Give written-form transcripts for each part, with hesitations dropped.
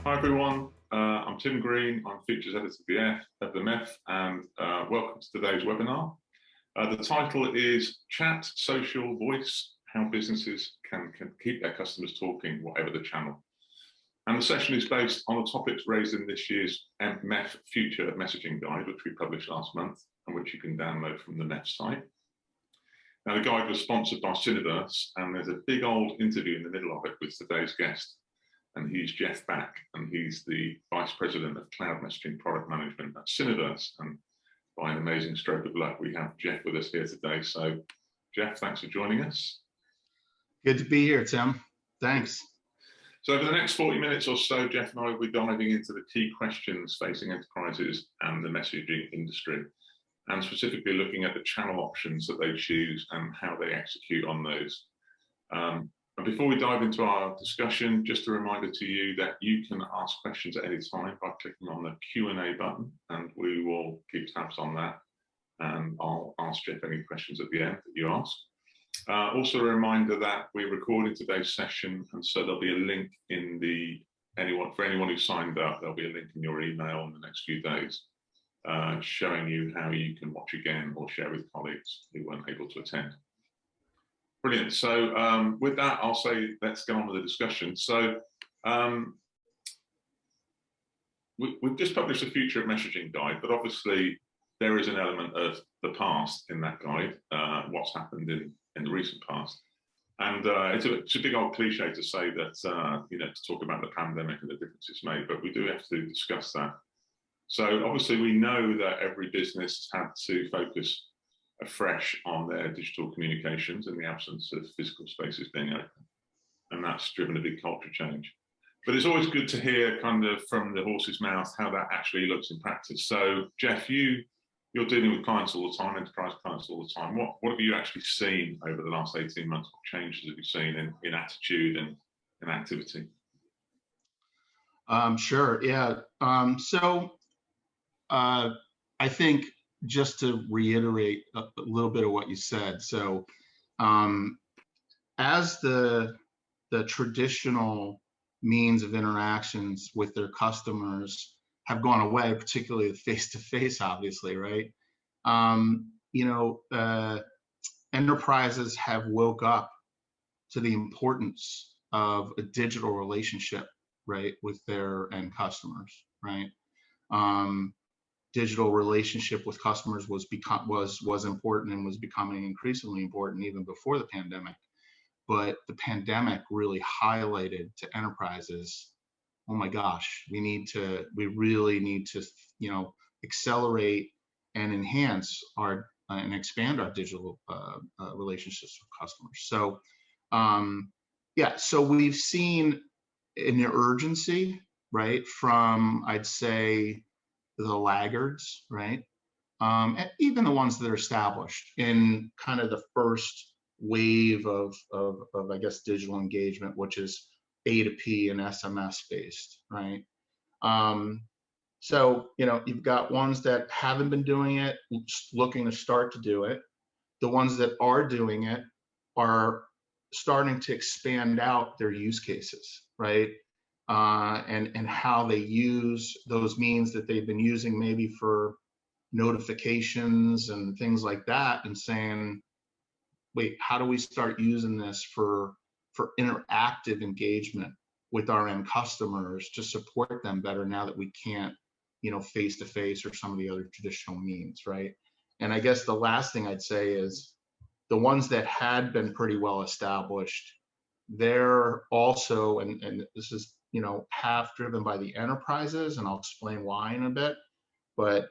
Hi everyone, I'm Tim Green, I'm Features Editor of the MEF, and welcome to today's webinar. The title is Chat, Social, Voice, How Businesses can Keep Their Customers Talking, Whatever the Channel. And the session is based on the topics raised in this year's MEF Future Messaging Guide, which we published last month, and which you can download from the MEF site. Now, the guide was sponsored by Syniverse, and there's a big old interview in the middle of it with today's guest. And he's Jeff Back, and he's the Vice President of Cloud Messaging Product Management at Syniverse. And by an amazing stroke of luck, we have Jeff with us here today. So, Jeff, thanks for joining us. Good to be here, Tim. Thanks. So over the next 40 minutes or so, Jeff and I will be diving into the key questions facing enterprises and the messaging industry, and specifically looking at the channel options that they choose and how they execute on those. And before we dive into our discussion, just a reminder to you that you can ask questions at any time by clicking on the Q&A button, and we will keep tabs on that. And I'll ask Jeff any questions at the end that you ask. Also a reminder that we're recording today's session, and so there'll be a link in for anyone who signed up, there'll be a link in your email in the next few days showing you how you can watch again or share with colleagues who weren't able to attend. Brilliant. So with that, I'll say let's get on with the discussion. So we've just published a Future of Messaging Guide, but obviously there is an element of the past in that guide, what's happened in the recent past. And it's a big old cliche to say that, to talk about the pandemic and the difference it's made, but we do have to discuss that. So obviously we know that every business has had to focus afresh on their digital communications in the absence of physical spaces being open. And that's driven a big culture change. But it's always good to hear kind of from the horse's mouth how that actually looks in practice. So Jeff, you're dealing with clients all the time, enterprise clients all the time. What have you actually seen over the last 18 months? What changes have you seen in attitude and in activity? Sure, yeah. I think just to reiterate a little bit of what you said. So as the traditional means of interactions with their customers have gone away, particularly the face-to-face, obviously, right? Enterprises have woke up to the importance of a digital relationship, right, with their end customers, right? Digital relationship with customers was important and was becoming increasingly important even before the pandemic. But the pandemic really highlighted to enterprises, oh my gosh, we really need to, accelerate and enhance and expand our digital relationships with customers. So, so we've seen an urgency, right, from, I'd say, the laggards, right, and even the ones that are established in kind of the first wave of I guess digital engagement, which is A2P and SMS based, right? So you've got ones that haven't been doing it, looking to start to do it. The ones that are doing it are starting to expand out their use cases, right? And how they use those means that they've been using maybe for notifications and things like that, and saying, wait, how do we start using this for interactive engagement with our end customers to support them better now that we can't, face-to-face or some of the other traditional means, right? And I guess the last thing I'd say is the ones that had been pretty well established, they're also, and this is, half driven by the enterprises, and I'll explain why in a bit, but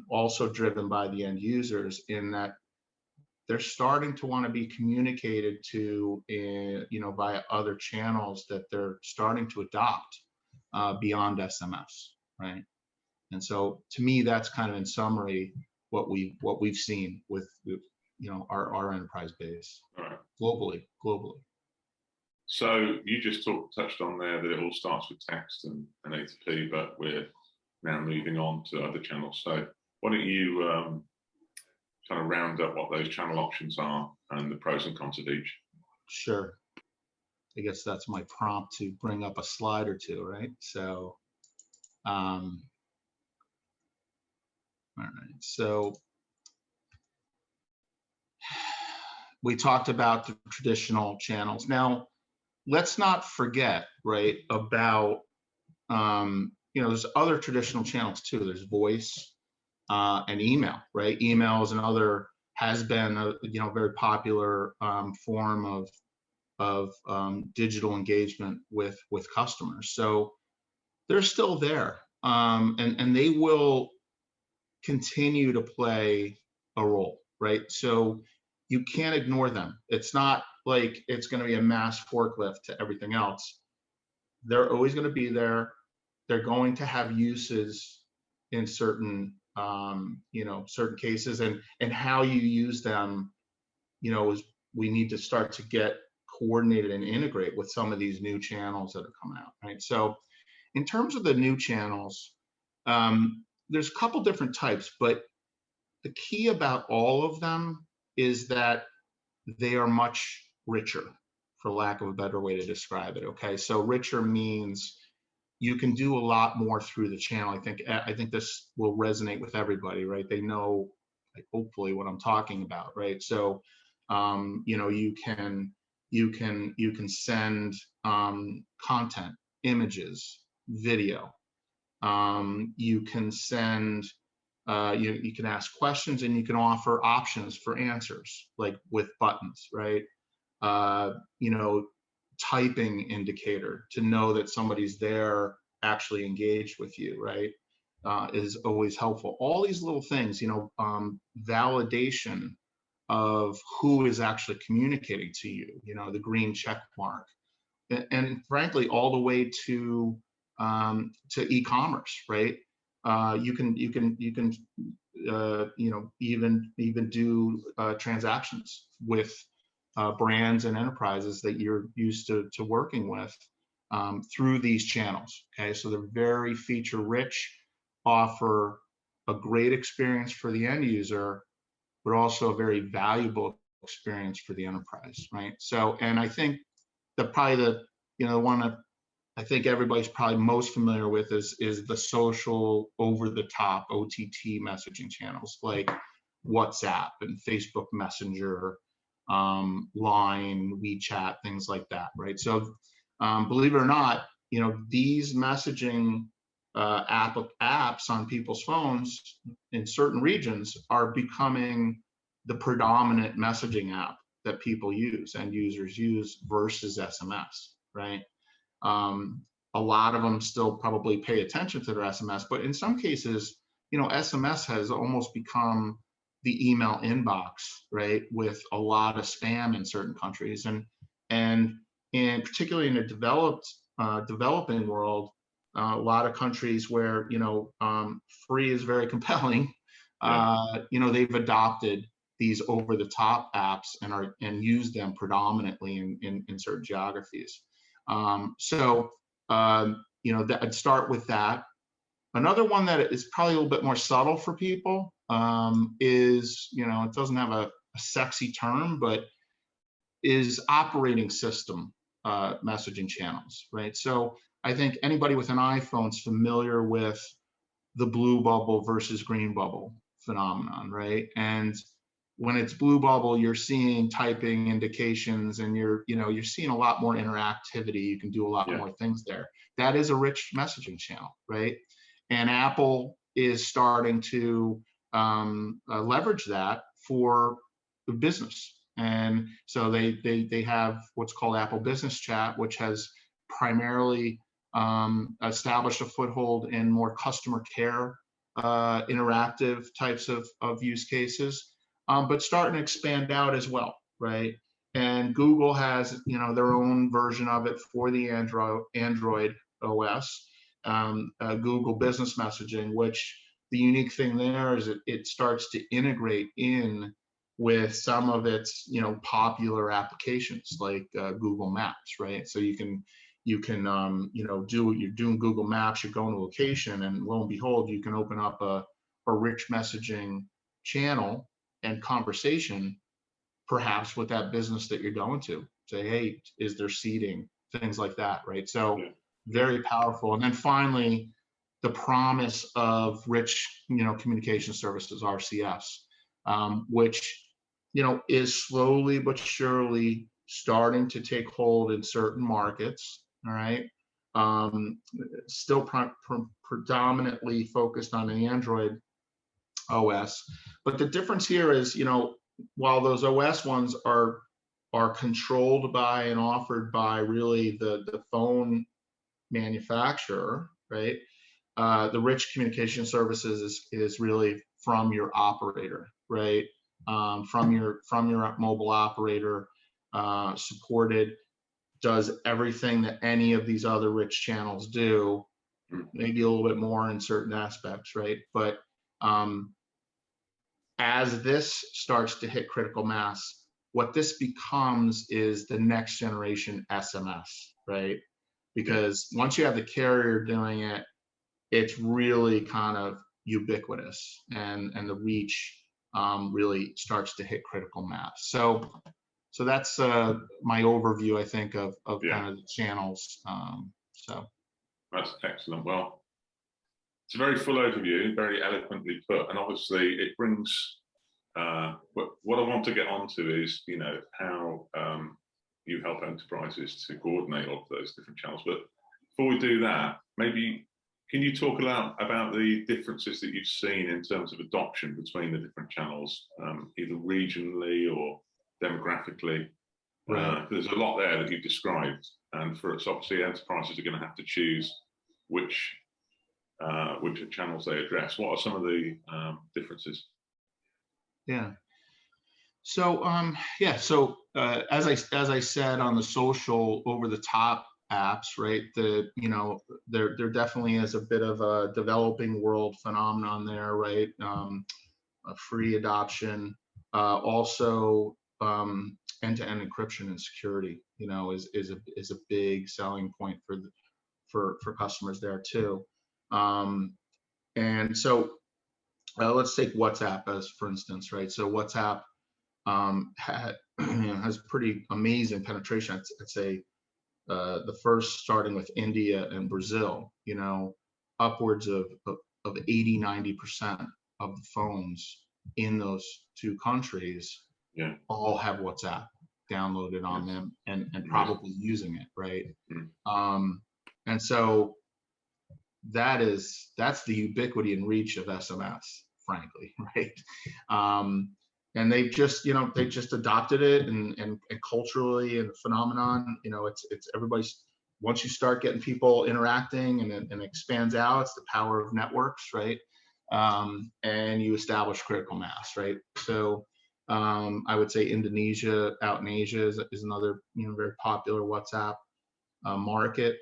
also driven by the end users, in that they're starting to want to be communicated to, via other channels that they're starting to adopt beyond SMS, right? And so, to me, that's kind of in summary what we've seen with our enterprise base. All right. globally. So you just touched on there that it all starts with text and A2P, but we're now moving on to other channels. So why don't you kind of round up what those channel options are and the pros and cons of each? Sure. I guess that's my prompt to bring up a slide or two, right? So, all right, so we talked about the traditional channels. Now, let's not forget, right, about, there's other traditional channels too. There's voice and email, right? Email is another, has been a, very popular form of digital engagement with customers. So they're still there, and they will continue to play a role, right? So you can't ignore them. It's not like it's going to be a mass forklift to everything else. They're always going to be there. They're going to have uses in certain, certain cases, and how you use them, is we need to start to get coordinated and integrate with some of these new channels that are coming out, right? So in terms of the new channels, there's a couple different types, but the key about all of them is that they are much richer, for lack of a better way to describe it. Okay, so richer means you can do a lot more through the channel. I think this will resonate with everybody, right? They know, like, hopefully what I'm talking about, right? So, you can send content, images, video. You can send. You can ask questions, and you can offer options for answers, like with buttons, right? Typing indicator to know that somebody's there, actually engaged with you, right? Is always helpful. All these little things, validation of who is actually communicating to you, the green check mark, and frankly, all the way to e-commerce, right? You can even do transactions with brands and enterprises that you're used to working with through these channels. Okay, so they're very feature rich, offer a great experience for the end user, but also a very valuable experience for the enterprise, right? So, and I think probably the one that I think everybody's probably most familiar with is the social over-the-top OTT messaging channels like WhatsApp and Facebook Messenger, Line, WeChat, things like that, right? So believe it or not, these messaging apps on people's phones in certain regions are becoming the predominant messaging app that people use and users use versus SMS, right? A lot of them still probably pay attention to their SMS, but in some cases, SMS has almost become the email inbox, right? With a lot of spam in certain countries, and particularly in the developing world, a lot of countries where free is very compelling. They've adopted these over-the-top apps and use them predominantly in certain geographies. I'd start with that. Another one that is probably a little bit more subtle for people is, it doesn't have a sexy term, but is operating system messaging channels, right? So I think anybody with an iPhone is familiar with the blue bubble versus green bubble phenomenon, right? And when it's blue bubble, you're seeing typing indications, and you're seeing a lot more interactivity. You can do a lot more things there. That is a rich messaging channel, right? And Apple is starting to leverage that for the business. And so they have what's called Apple Business Chat, which has primarily established a foothold in more customer care, interactive types of use cases. But starting to expand out as well, right? And Google has, their own version of it for the Android OS, Google Business Messaging, which the unique thing there is it starts to integrate in with some of its, popular applications like Google Maps, right? So you can, you're doing Google Maps, you're going to a location, and lo and behold, you can open up a rich messaging channel and conversation, perhaps with that business that you're going to, say, hey, is there seating, things like that, right? So Yeah. very powerful. And then finally, the promise of rich, communication services, RCS, which, is slowly but surely starting to take hold in certain markets. All right. Still predominantly focused on the Android OS. But the difference here is, while those OS ones are controlled by and offered by really the phone manufacturer, right? The rich communication services is really from your operator, right? From your mobile operator, supported, does everything that any of these other rich channels do, maybe a little bit more in certain aspects, right? But as this starts to hit critical mass, what this becomes is the next generation SMS, right? Because once you have the carrier doing it, it's really kind of ubiquitous, and the reach really starts to hit critical mass. So that's my overview, I think, of kind of the channels. So that's excellent. Well, it's a very full overview, very eloquently put, and obviously it brings. What I want to get onto is, how you help enterprises to coordinate all of those different channels. But before we do that, maybe can you talk about the differences that you've seen in terms of adoption between the different channels, either regionally or demographically? Right. There's a lot there that you've described, and for us, obviously, enterprises are going to have to choose which channels they address. What are some of the differences? Yeah. So as I said, on the social over the top apps, right? There definitely is a bit of a developing world phenomenon there, right? A free adoption, also end-to-end encryption and security, is a big selling point for customers there too. And so let's take WhatsApp as for instance, right? So WhatsApp has pretty amazing penetration. I'd say the first starting with India and Brazil, upwards of 80-90% of the phones in those two countries all have WhatsApp downloaded on them and probably using it, right? And so that's the ubiquity and reach of SMS, frankly, right? And they've just adopted it, and culturally and phenomenon, it's everybody's. Once you start getting people interacting and it expands out, it's the power of networks, right? And you establish critical mass, right? So I would say Indonesia out in Asia is another very popular WhatsApp market.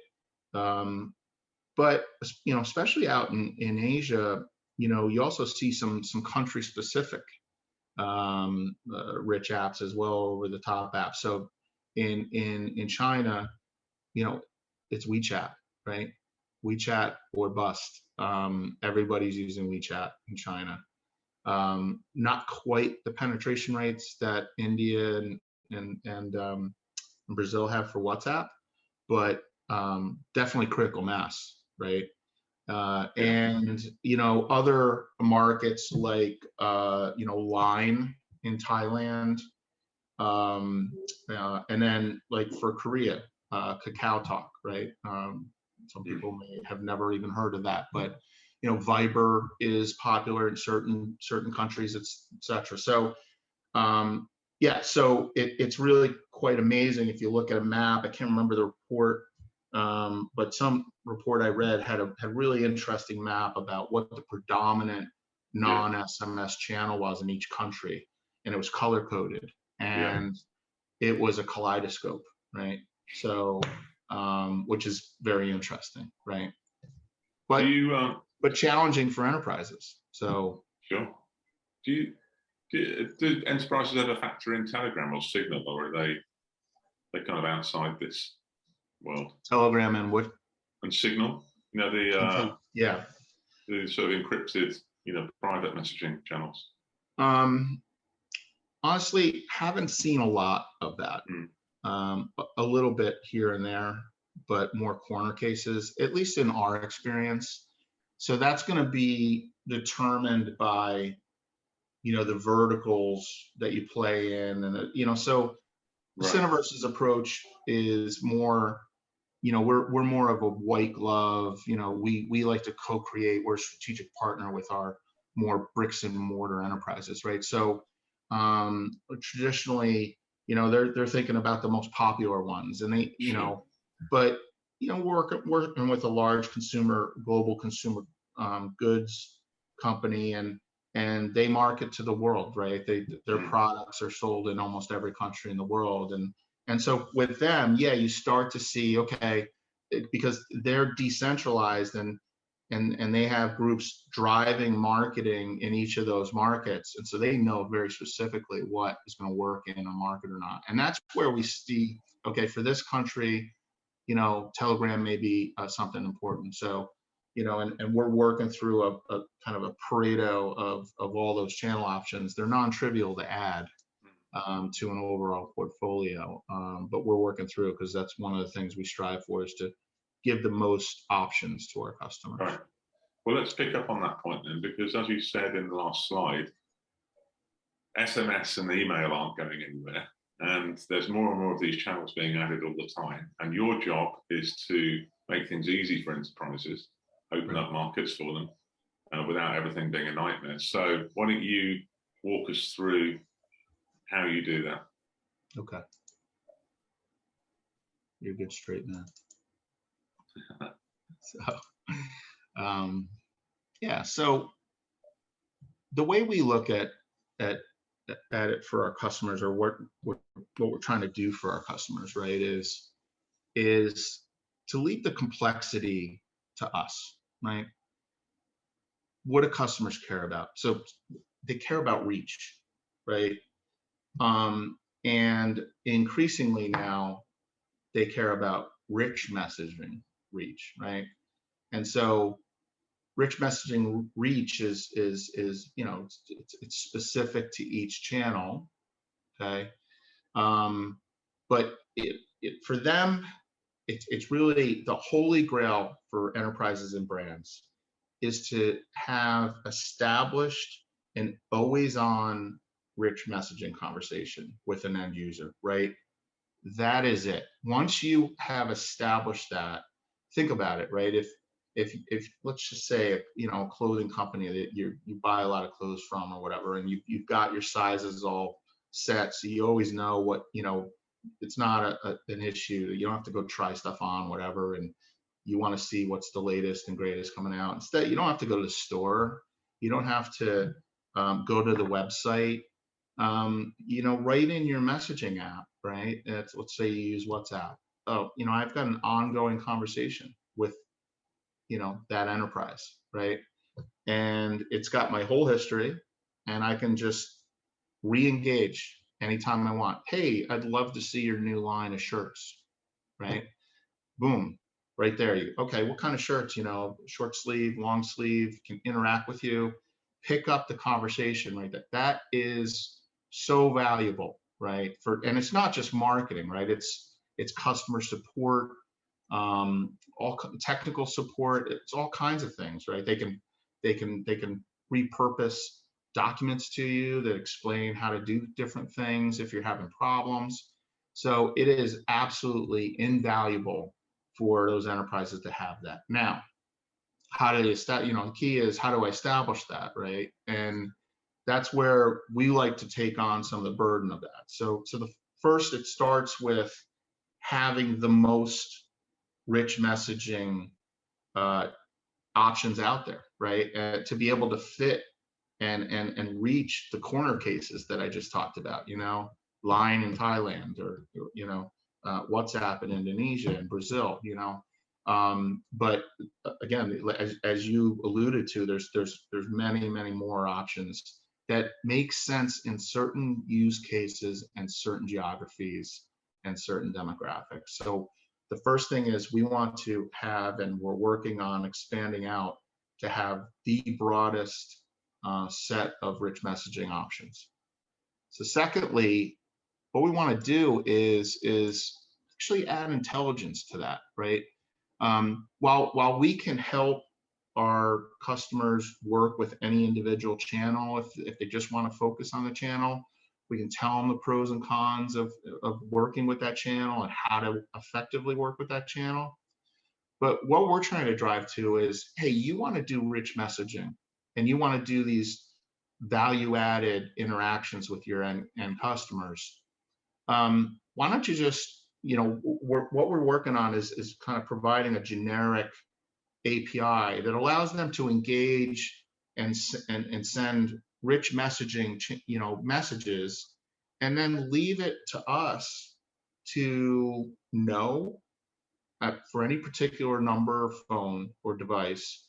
But especially out in Asia, you also see some country specific rich apps as well, over the top apps. So in China, it's WeChat, right? WeChat or bust. Everybody's using WeChat in China. Not quite the penetration rates that India and Brazil have for WhatsApp, but definitely critical mass, right? And other markets like Line in Thailand, and then like for Korea, Kakao Talk, right? Some people may have never even heard of that, but Viber is popular in certain countries, etc. So so it's really quite amazing if you look at a map. I can't remember the report, but some report I read had a really interesting map about what the predominant non-SMS channel was in each country, and it was color coded, and it was a kaleidoscope, right? So, which is very interesting, right? But but challenging for enterprises. So sure. Do enterprises ever factor in Telegram or Signal, or are they kind of outside this world? Telegram and what? And Signal, the sort of encrypted, private messaging channels. Honestly, haven't seen a lot of that. a little bit here and there, but more corner cases, at least in our experience. So that's going to be determined by, the verticals that you play in, and so Right. Syniverse's approach is more, we're more of a white glove. We like to co-create. We're a strategic partner with our more bricks and mortar enterprises, right? So traditionally, they're thinking about the most popular ones, and they, but working with a large global consumer goods company, and they market to the world, right? Their products are sold in almost every country in the world, and so with them, yeah, you start to see, okay, because they're decentralized, and they have groups driving marketing in each of those markets, and so they know very specifically what is going to work in a market or not. And that's where we see, okay, for this country, Telegram may be something important. So, and we're working through a kind of a Pareto of all those channel options. They're non-trivial to add to an overall portfolio, but we're working through, because that's one of the things we strive for, is to give the most options to our customers. Right. Well, let's pick up on that point then, because as you said in the last slide, SMS and email aren't going anywhere, and there's more and more of these channels being added all the time. And your job is to make things easy for enterprises, open up markets for them without everything being a nightmare. So why don't you walk us through how you do that? Okay. You're a good straight man. So, yeah. So the way we look at it for our customers, or what we're trying to do for our customers, right, is to leave the complexity to us, right? What do customers care about? So they care about reach, right? And increasingly now, they care about rich messaging reach, right? And so rich messaging reach is it's specific to each channel, okay? But for them, it's really the holy grail for enterprises and brands is to have established an always on rich messaging conversation with an end user, right? That is it. Once you have established that, think about it, right? If let's just say, a clothing company that you buy a lot of clothes from or whatever, and you've got your sizes all set, so you always know what, it's not an issue. You don't have to go try stuff on, whatever, and you want to see what's the latest and greatest coming out. Instead, you don't have to go to the store. You don't have to go to the website. Right in your messaging app, right? Let's say you use WhatsApp. Oh, I've got an ongoing conversation with, that enterprise, right? And it's got my whole history, and I can just re-engage anytime I want. Hey, I'd love to see your new line of shirts, right? Boom, right there. Okay, what kind of shirts? Short sleeve, long sleeve, can interact with you, pick up the conversation, right? That is so valuable, right? And it's not just marketing, right? It's customer support, all technical support. It's all kinds of things, right? They can repurpose documents to you that explain how to do different things if you're having problems. So it is absolutely invaluable for those enterprises to have that. Now, how do they the key is, how do I establish that, right? And that's where we like to take on some of the burden of that. So the first, it starts with having the most rich messaging options out there, right? To be able to fit and reach the corner cases that I just talked about, Line in Thailand, or WhatsApp in Indonesia and Brazil, but again, as you alluded to, there's many more options that make sense in certain use cases and certain geographies and certain demographics. So the first thing is, we want to have, and we're working on expanding out to have the broadest set of rich messaging options. So secondly, what we want to do is actually add intelligence to that, right? While we can help our customers work with any individual channel, if they just want to focus on the channel, we can tell them the pros and cons of working with that channel and how to effectively work with that channel. But what we're trying to drive to is, hey, you want to do rich messaging and you want to do these value-added interactions with your end customers. Why don't you just, what we're working on is kind of providing a generic API that allows them to engage and send rich messaging, messages, and then leave it to us to know for any particular number, phone, or device,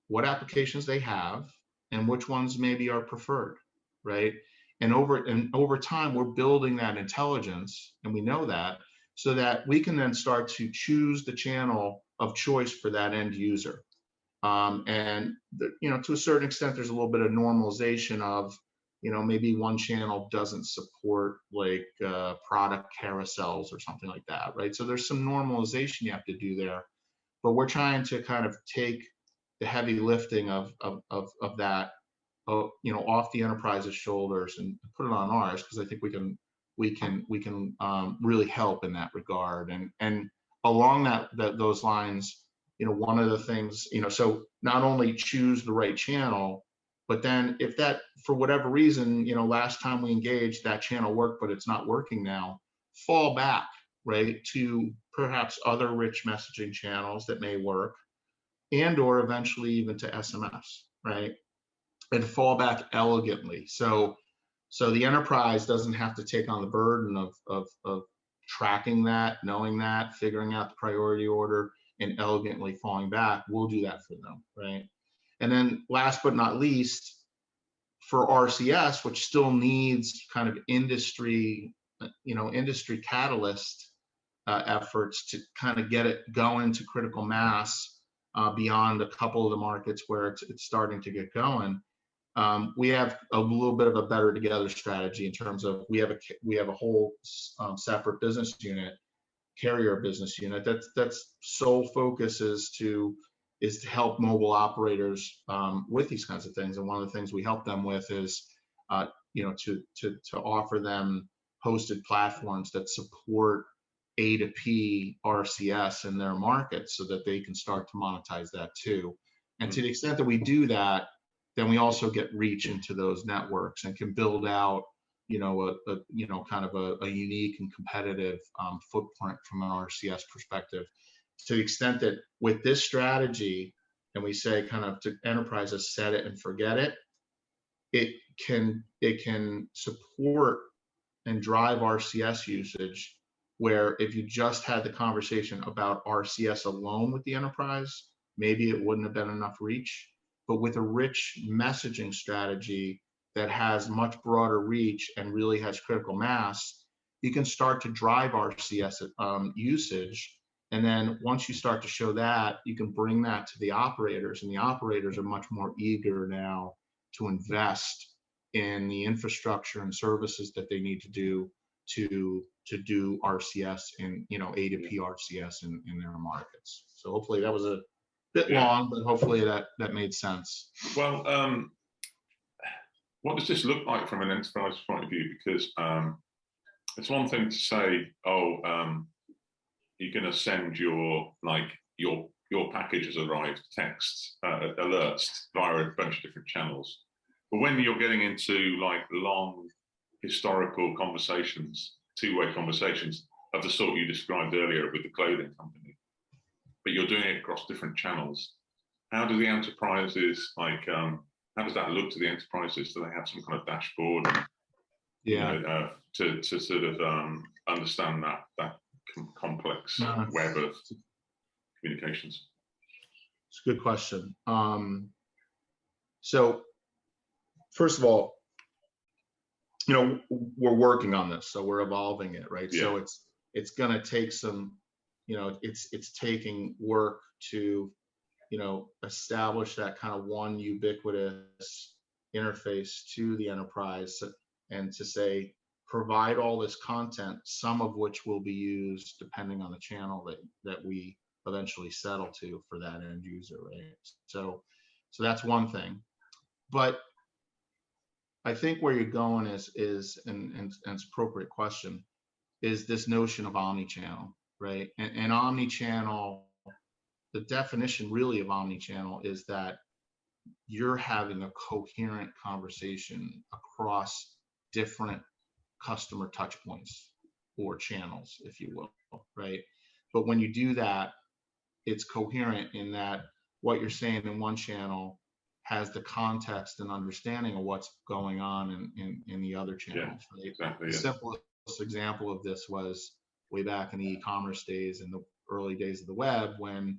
what applications they have and which ones maybe are preferred, right? And over time, we're building that intelligence, and we know that, so that we can then start to choose the channel of choice for that end user. And to a certain extent, there's a little bit of normalization of, maybe one channel doesn't support like product carousels or something like that, right? So there's some normalization you have to do there, but we're trying to kind of take the heavy lifting of that, off the enterprise's shoulders and put it on ours, because I think we can really help in that regard. And along those lines, one of the things, so not only choose the right channel, but then if that, for whatever reason, last time we engaged, that channel worked, but it's not working now, fall back, right, to perhaps other rich messaging channels that may work, and or eventually even to SMS, right? And fall back elegantly. So the enterprise doesn't have to take on the burden of tracking that, knowing that, figuring out the priority order, and elegantly falling back. We'll do that for them, right? And then last but not least, for RCS, which still needs kind of industry catalyst efforts to kind of get it going to critical mass beyond a couple of the markets where it's starting to get going. We have a little bit of a better together strategy in terms of we have a whole separate business unit, carrier business unit, that's sole focus is to help mobile operators with these kinds of things. And one of the things we help them with is to offer them hosted platforms that support A2P RCS in their markets, so that they can start to monetize that too. And to the extent that we do that, then we also get reach into those networks and can build out kind of a unique and competitive footprint from an RCS perspective. To the extent that with this strategy, and we say kind of to enterprises, set it and forget it, it can support and drive RCS usage, where if you just had the conversation about RCS alone with the enterprise, maybe it wouldn't have been enough reach. But with a rich messaging strategy that has much broader reach and really has critical mass, you can start to drive RCS usage. And then once you start to show that, you can bring that to the operators, and the operators are much more eager now to invest in the infrastructure and services that they need to do RCS and A2P RCS in their markets. So hopefully that was a bit long, but hopefully that made sense. Well, what does this look like from an enterprise point of view? Because it's one thing to say, you're going to send your package has arrived text alerts via a bunch of different channels. But when you're getting into like long historical conversations, two-way conversations of the sort you described earlier with the clothing company, but you're doing it across different channels, how do the enterprises, how does that look to the enterprises? Do they have some kind of dashboard to sort of understand that complex web of communications? It's a good question. So first of all, we're working on this, so we're evolving it, right? Yeah. So it's going to take some, it's taking work to, establish that kind of one ubiquitous interface to the enterprise, and to say, provide all this content, some of which will be used depending on the channel that we eventually settle to for that end user, right? So that's one thing. But I think where you're going is and it's appropriate question, is this notion of omni-channel, right? And omni-channel, the definition really of omni-channel is that you're having a coherent conversation across different customer touch points or channels, if you will, right? But when you do that, it's coherent in that what you're saying in one channel has the context and understanding of what's going on in the other channels, right? Exactly, the simplest example of this was way back in the e-commerce days, in the early days of the web, when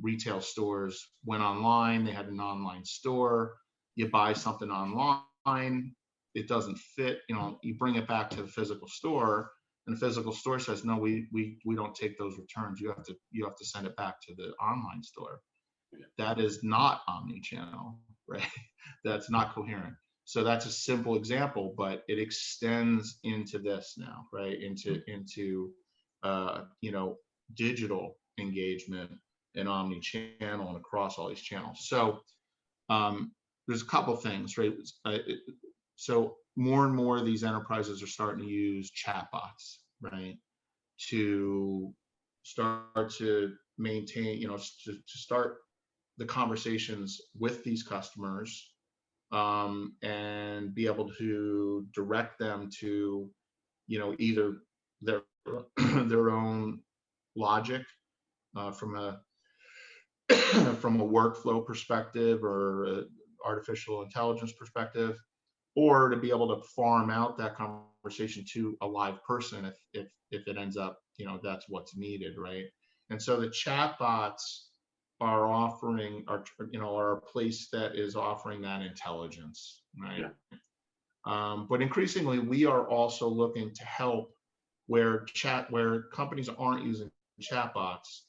retail stores went online. They had an online store. You buy something online, it doesn't fit. You bring it back to the physical store, and the physical store says, no, we don't take those returns. You have to send it back to the online store. That is not omni-channel, right? That's not coherent. So that's a simple example, but it extends into this now, right? Into digital engagement and omni-channel and across all these channels. So there's a couple things, right? So more and more of these enterprises are starting to use chatbots, right? To start to maintain, to start the conversations with these customers, and be able to direct them to, either their their own logic, from a from a workflow perspective or a artificial intelligence perspective, or to be able to farm out that conversation to a live person if it ends up, that's what's needed, right? And so the chatbots are are a place that is offering that intelligence, right? But increasingly, we are also looking to help where companies aren't using chatbots.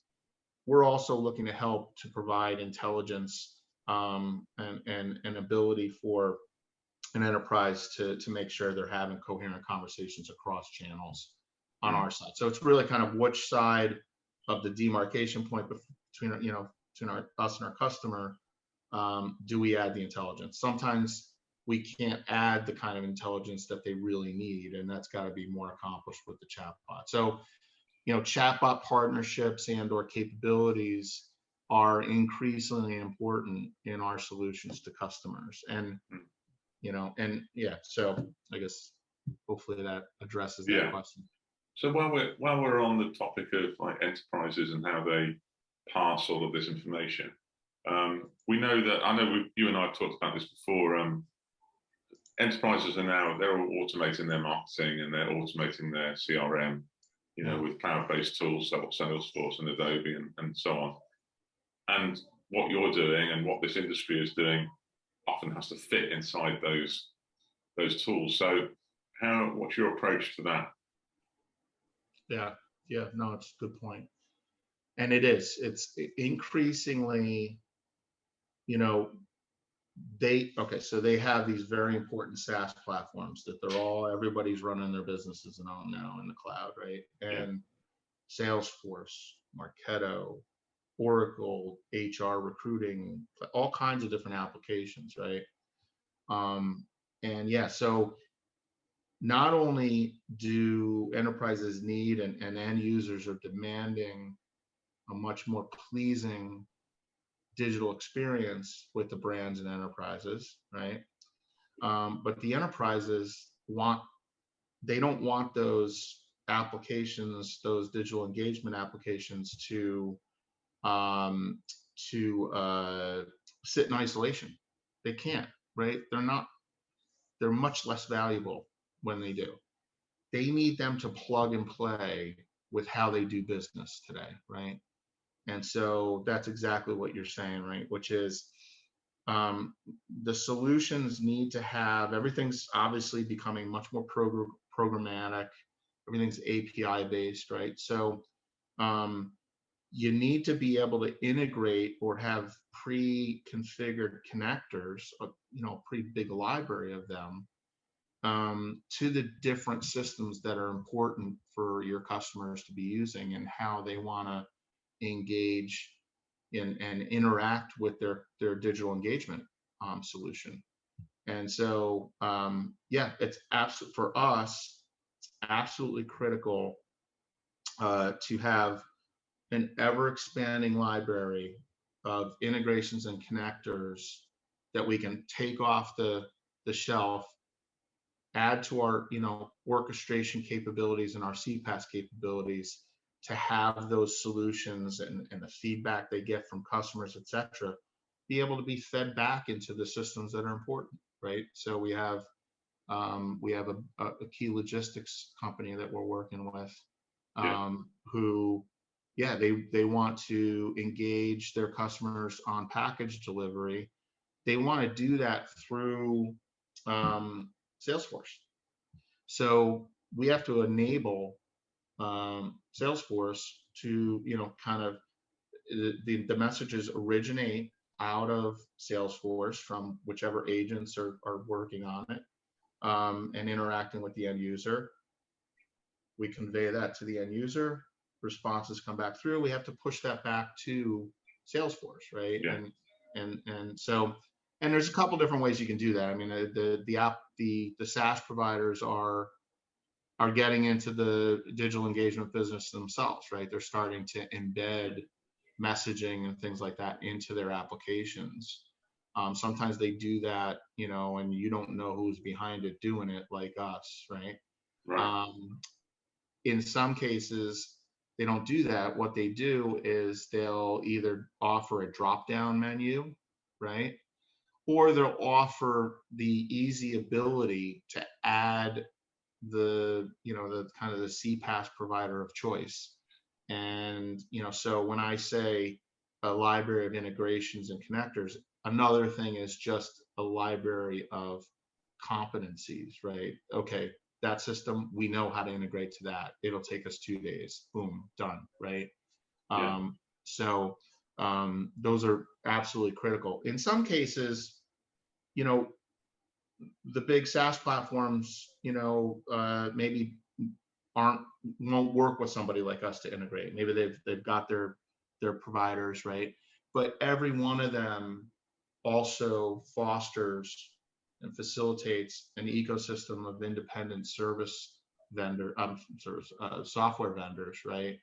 We're also looking to help to provide intelligence, and ability for an enterprise to make sure they're having coherent conversations across channels on our side. So it's really kind of which side of the demarcation point between us and our customer, do we add the intelligence? Sometimes we can't add the kind of intelligence that they really need, and that's got to be more accomplished with the chatbot. So, chatbot partnerships and/or capabilities are increasingly important in our solutions to customers. And so I guess hopefully that addresses that question. So while we're on the topic of like enterprises and how they pass all of this information, we know that, I know you and I have talked about this before, enterprises are they're all automating their marketing and they're automating their CRM, with cloud-based tools, Salesforce and Adobe and so on. And what you're doing and what this industry is doing often has to fit inside those tools. So what's your approach to that? No, it's a good point. And it's increasingly, so they have these very important SaaS platforms that everybody's running their businesses on now in the cloud, right? And Salesforce, Marketo, Oracle, HR, recruiting, all kinds of different applications, right? So not only do enterprises need and end users are demanding a much more pleasing digital experience with the brands and enterprises, right? But the enterprises they don't want those applications, those digital engagement applications to sit in isolation. They can't, right? They're much less valuable when they do. They need them to plug and play with how they do business today, right? And so that's exactly what you're saying, right? Which is, the solutions need to have, everything's obviously becoming much more programmatic. Everything's API based, right? So you need to be able to integrate or have pre-configured connectors, a pretty big library of them, to the different systems that are important for your customers to be using and how they want to engage in and interact with their digital engagement solution. And so, yeah, it's absolute for us. It's absolutely critical to have an ever expanding library of integrations and connectors that we can take off the shelf, add to our orchestration capabilities and our CPaaS capabilities to have those solutions and the feedback they get from customers, et cetera, be able to be fed back into the systems that are important, right? So we have a key logistics company that we're working with, who, yeah, they want to engage their customers on package delivery. They want to do that through Salesforce. So we have to enable Salesforce to, kind of the messages originate out of Salesforce from whichever agents are working on it and interacting with the end user. We convey that to the end user. Responses come back through. We have to push that back to Salesforce, right? Yeah. And so, and there's a couple different ways you can do that. I mean, the SaaS providers are getting into the digital engagement business themselves, right? They're starting to embed messaging and things like that into their applications. Sometimes they do that, and you don't know who's behind it doing it, like us, right? Right. In some cases, they don't do that. What they do is they'll either offer a drop-down menu, right? Or they'll offer the easy ability to add the kind of the CPaaS provider of choice. And so when I say a library of integrations and connectors, another thing is just a library of competencies, right? Okay, that system, we know how to integrate to that. It'll take us 2 days. Boom, done, right? Yeah. So those are absolutely critical. In some cases, the big SaaS platforms, maybe won't work with somebody like us to integrate. Maybe they've got their providers, right? But every one of them also fosters and facilitates an ecosystem of independent software vendors, right?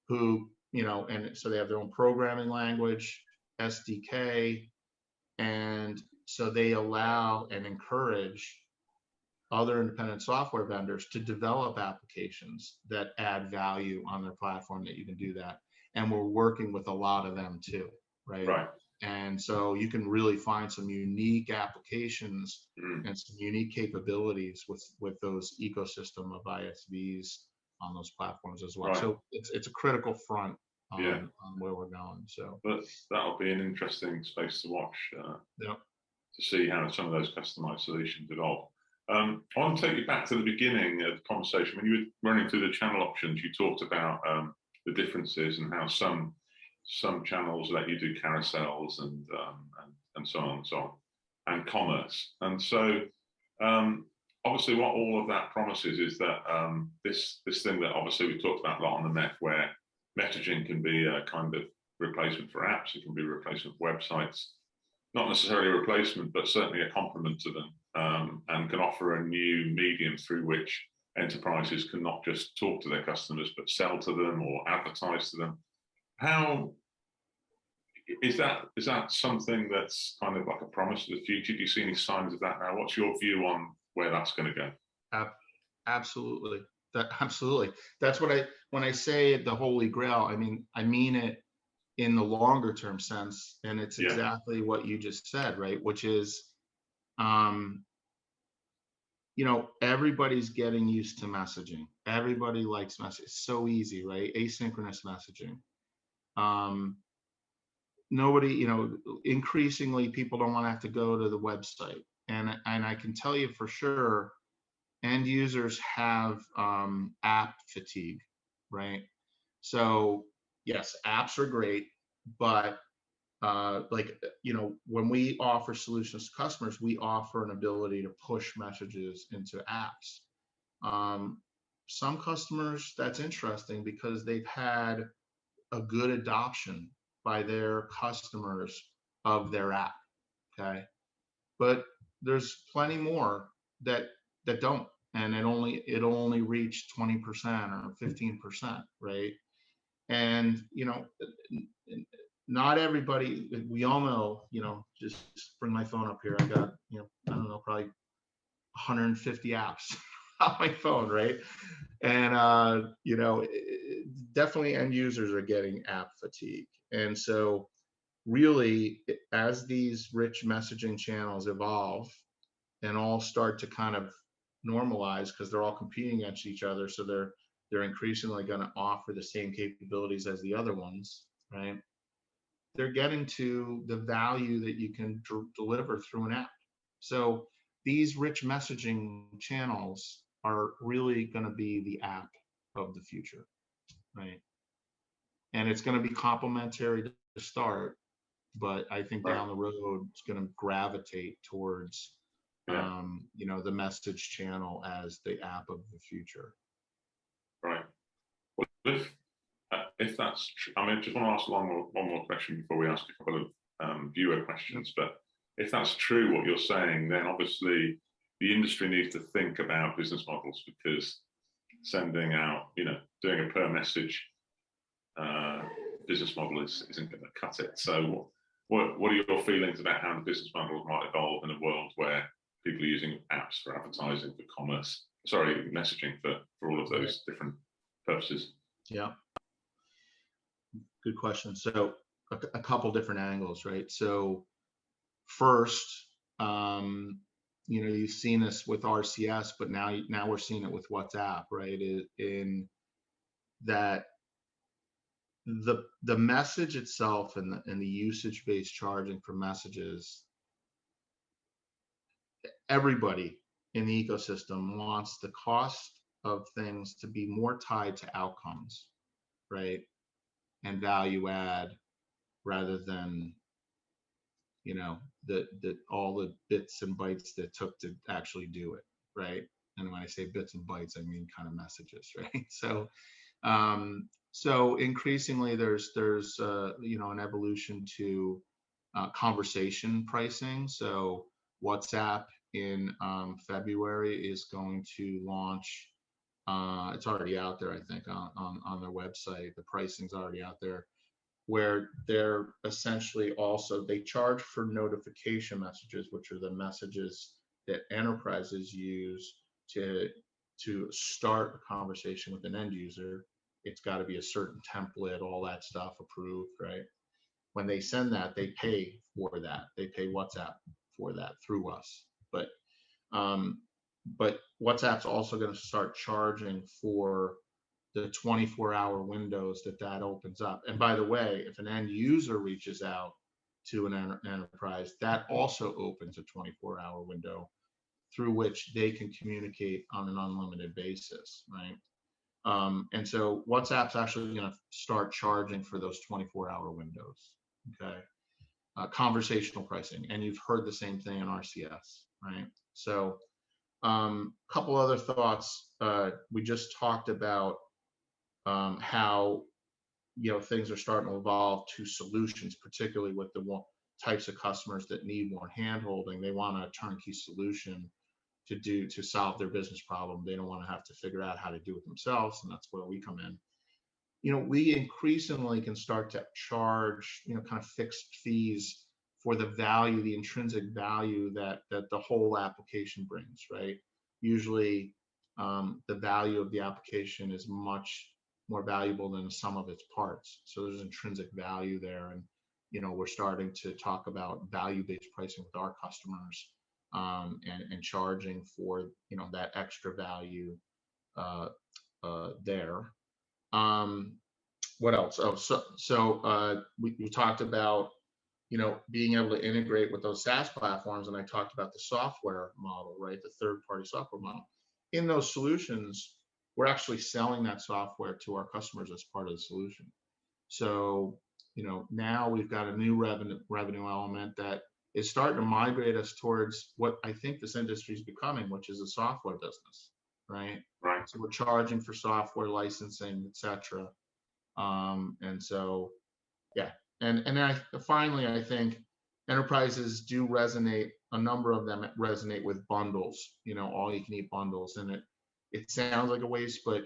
Who, and so they have their own programming language, SDK, and so they allow and encourage other independent software vendors to develop applications that add value on their platform that you can do that. And we're working with a lot of them too, right? Right. And so you can really find some unique applications and some unique capabilities with those ecosystem of ISVs on those platforms as well. Right. So it's a critical front Yeah. on where we're going. So But that'll be an interesting space to watch Yep. to see how some of those customized solutions evolve. I want to take you back to the beginning of the conversation. When you were running through the channel options, you talked about the differences and how some channels let you do carousels and so on and so on, and commerce. And so obviously what all of that promises is that this thing that obviously we talked about a lot on the MEF, where messaging can be a kind of replacement for apps, it can be a replacement for websites, not necessarily a replacement, but certainly a complement to them, and can offer a new medium through which enterprises can not just talk to their customers, but sell to them or advertise to them. How is that something that's kind of like a promise to the future? Do you see any signs of that now? What's your view on where that's going to go? Absolutely. Absolutely. That's what when I say the Holy Grail, I mean it in the longer term sense. And it's exactly what you just said, right? Which is, everybody's getting used to messaging. Everybody likes messaging. It's so easy, right? Asynchronous messaging. Nobody, increasingly people don't want to have to go to the website. And I can tell you for sure, end users have app fatigue, right? So yes, apps are great, but when we offer solutions to customers, we offer an ability to push messages into apps. Some customers, that's interesting because they've had a good adoption by their customers of their app. Okay, but there's plenty more that don't, and it'll only reach 20% or 15%, right? And not everybody, we all know, just bring my phone up here. I got, I don't know, probably 150 apps on my phone, right? And, definitely end users are getting app fatigue. And so really, as these rich messaging channels evolve and all start to kind of normalize, because they're all competing against each other, so they're increasingly going to offer the same capabilities as the other ones, right? They're getting to the value that you can deliver through an app. So these rich messaging channels are really going to be the app of the future, right? And it's going to be complementary to start, but I think down the road it's going to gravitate towards the message channel as the app of the future. Right. Well, if that's true, I just want to ask one more question before we ask a couple of viewer questions. But if that's true, what you're saying, then obviously the industry needs to think about business models, because sending out, doing a per message business model isn't going to cut it. So what are your feelings about how the business models might evolve in a world where people are using apps for advertising, for commerce, messaging for all of those different purposes? Yeah, good question. So a couple different angles, right? So first, you've seen this with RCS, but now we're seeing it with WhatsApp, right? In that the message itself and the usage-based charging for messages, everybody in the ecosystem wants the cost of things to be more tied to outcomes, right? And value add, rather than all the bits and bytes that took to actually do it, right? And when I say bits and bytes, I mean kind of messages, right? So increasingly there's an evolution to conversation pricing. So WhatsApp in February is going to launch. It's already out there, I think, on their website. The pricing's already out there, where they're essentially they charge for notification messages, which are the messages that enterprises use to start a conversation with an end user. It's got to be a certain template, all that stuff approved, right? When they send that, they pay for that. They pay WhatsApp for that through us. But WhatsApp's also going to start charging for the 24-hour windows that opens up. And by the way, if an end user reaches out to an enterprise, that also opens a 24-hour window through which they can communicate on an unlimited basis, right? And so WhatsApp's actually going to start charging for those 24-hour windows, okay? Conversational pricing, and you've heard the same thing in RCS, right? So couple other thoughts. We just talked about how things are starting to evolve to solutions, particularly with the types of customers that need more hand-holding. They want a turnkey solution to solve their business problem. They don't want to have to figure out how to do it themselves, and that's where we come in. We increasingly can start to charge kind of fixed fees for the value, the intrinsic value that the whole application brings, right? Usually the value of the application is much more valuable than the sum of its parts. So there's intrinsic value there. And, we're starting to talk about value-based pricing with our customers, and charging for, that extra value there. What else? Oh, we talked about, being able to integrate with those SaaS platforms, and I talked about the software model, right? The third-party software model. In those solutions, we're actually selling that software to our customers as part of the solution. So now we've got a new revenue element that is starting to migrate us towards what I think this industry is becoming, which is a software business, right? Right. So we're charging for software licensing, etc. And so, yeah, and finally, I think enterprises do resonate. A number of them resonate with bundles, all you can eat bundles, and it sounds like a waste, but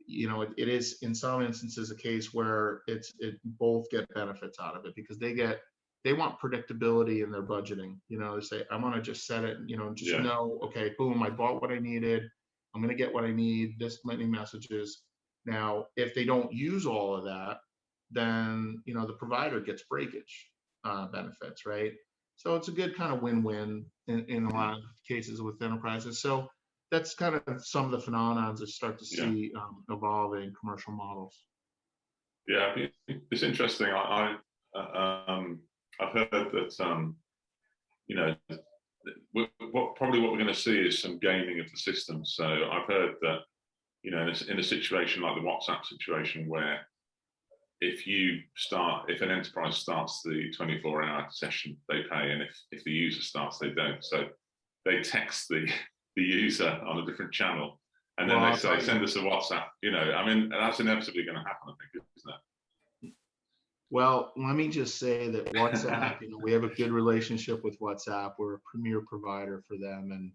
it is in some instances a case where it both get benefits out of it, because they want predictability in their budgeting. They say, I want to just set it, just know, okay, boom, I bought what I needed. I'm going to get what I need, this many messages. Now, if they don't use all of that, then, the provider gets breakage benefits, right? So it's a good kind of win-win in a lot of cases with enterprises. So that's kind of some of the phenomena that start to see evolve in commercial models. Yeah, it's interesting. I've heard that probably what we're going to see is some gaming of the system. So I've heard that in a situation like the WhatsApp situation, where if an enterprise starts the 24-hour session, they pay, and if the user starts, they don't. So they text the user on a different channel, and then they say, send us a WhatsApp. That's inevitably going to happen, I think, isn't it? Well, let me just say that WhatsApp, we have a good relationship with WhatsApp. We're a premier provider for them,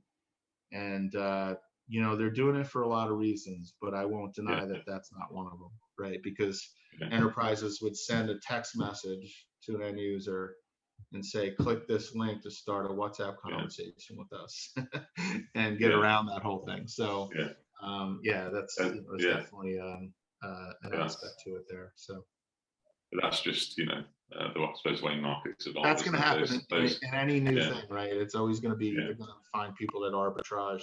and they're doing it for a lot of reasons, but I won't deny that that's not one of them, right? Because enterprises would send a text message to an end user and say, click this link to start a WhatsApp conversation with us, and get around that whole thing. So, that's definitely an aspect to it there. So. But that's just, I suppose the way markets evolve. That's going to happen in any new thing, right? It's always going to be, they're going to find people that arbitrage,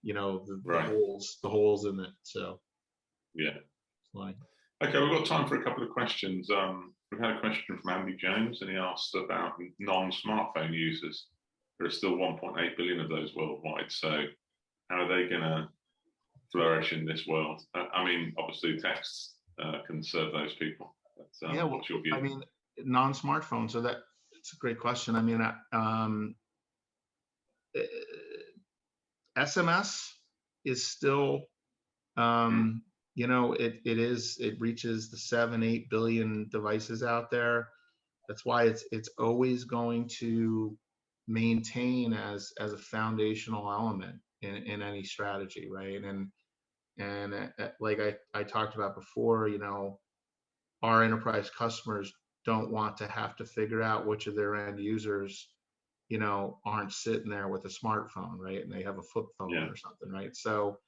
the holes in it. So, fine. Okay, we've got time for a couple of questions. We've had a question from Andy Jones, and he asked about non-smartphone users. There are still 1.8 billion of those worldwide. So how are they going to flourish in this world? Obviously texts can serve those people. What's your view? Non-smartphone. So it's a great question. SMS is still, it reaches the 7-8 billion devices out there. That's why it's always going to maintain as a foundational element in any strategy, right? And like I talked about before, our enterprise customers don't want to have to figure out which of their end users, aren't sitting there with a smartphone, right? And they have a flip phone or something, right? So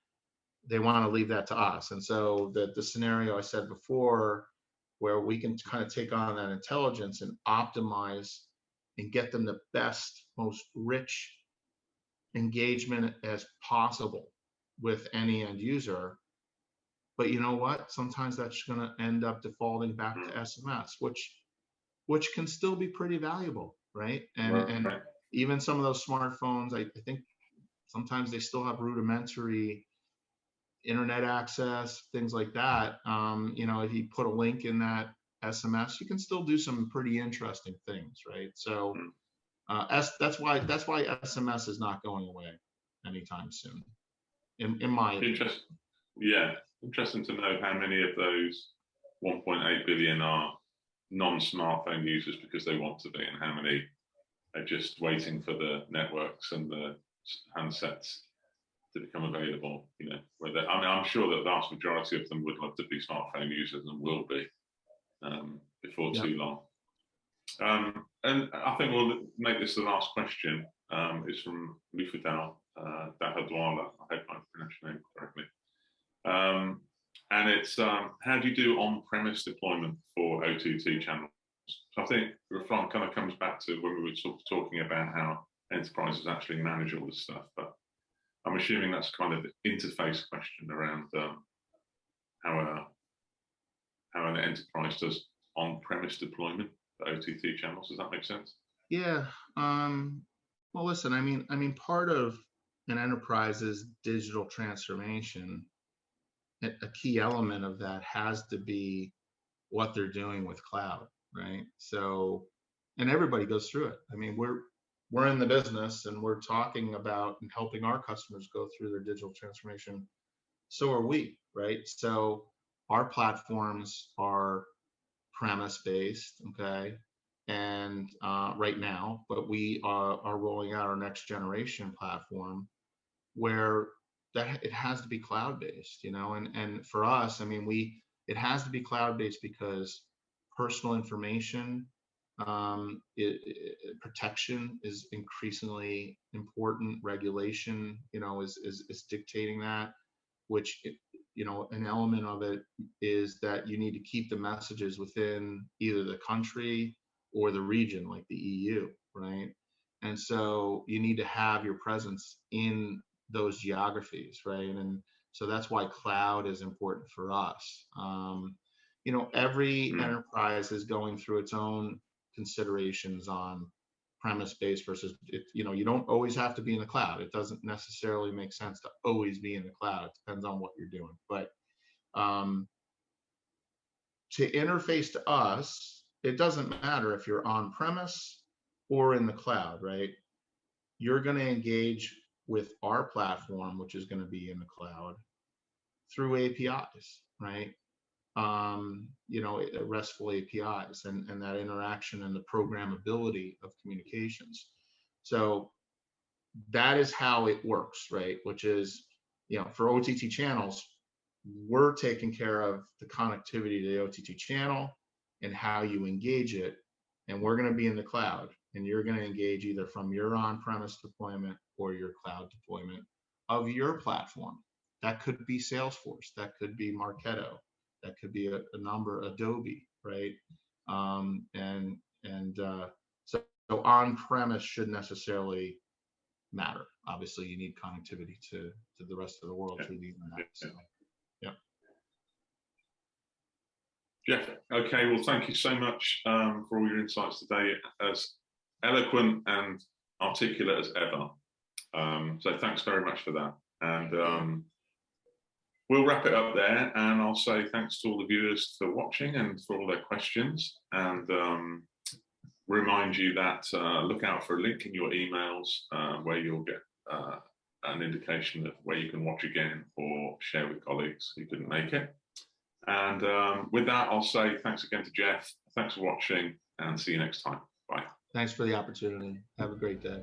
they want to leave that to us. And so the scenario I said before, where we can kind of take on that intelligence and optimize and get them the best, most rich engagement as possible with any end user. But you know what? Sometimes that's going to end up defaulting back to SMS, which can still be pretty valuable, right? And even some of those smartphones, I think sometimes they still have rudimentary internet access, things like that. If you put a link in that SMS, you can still do some pretty interesting things, right? So that's why SMS is not going away anytime soon, in my opinion. Interesting to know how many of those 1.8 billion are non-smartphone users because they want to be, and how many are just waiting for the networks and the handsets to become available. I'm sure that the vast majority of them would love to be smartphone users and will be before too long. And I think we'll make this the last question. It's from Lufadal Dahadwala. I hope I'm pronouncing your name correctly. And it's how do you do on-premise deployment for OTT channels? So I think Reflon kind of comes back to when we were sort of talking about how enterprises actually manage all this stuff, but I'm assuming that's kind of the interface question around how an enterprise does on-premise deployment for OTT channels. Does that make sense? Yeah. Well, listen, I mean, part of an enterprise's digital transformation, a key element of that has to be what they're doing with cloud, right? So, and everybody goes through it. I mean, we're in the business and we're talking about and helping our customers go through their digital transformation. So are we, right? So our platforms are premise based, okay, and right now, but we are rolling out our next generation platform where that it has to be cloud based, and for us, I mean, it has to be cloud based because personal information protection is increasingly important. Regulation, is dictating that, which an element of it is that you need to keep the messages within either the country or the region, like the EU, right? And so you need to have your presence in those geographies, right? And so that's why cloud is important for us. Every enterprise is going through its own considerations on premise-based versus, you don't always have to be in the cloud. It doesn't necessarily make sense to always be in the cloud. It depends on what you're doing. But to interface to us, it doesn't matter if you're on premise or in the cloud, right? You're going to engage with our platform, which is going to be in the cloud, through APIs, right? RESTful APIs and that interaction and the programmability of communications. So that is how it works, right? Which is, for OTT channels, we're taking care of the connectivity to the OTT channel and how you engage it. And we're going to be in the cloud, and you're going to engage either from your on-premise deployment or your cloud deployment of your platform. That could be Salesforce, that could be Marketo, that could be a number, Adobe, right? So on-premise shouldn't necessarily matter. Obviously, you need connectivity to the rest of the world through the internet. So, yeah. Jeff, okay, well, thank you so much for all your insights today, as eloquent and articulate as ever. So thanks very much for that. And we'll wrap it up there, and I'll say thanks to all the viewers for watching and for all their questions, and remind you that look out for a link in your emails where you'll get an indication of where you can watch again or share with colleagues who couldn't make it. And with that, I'll say thanks again to Jeff. Thanks for watching, and see you next time. Bye. Thanks for the opportunity. Have a great day.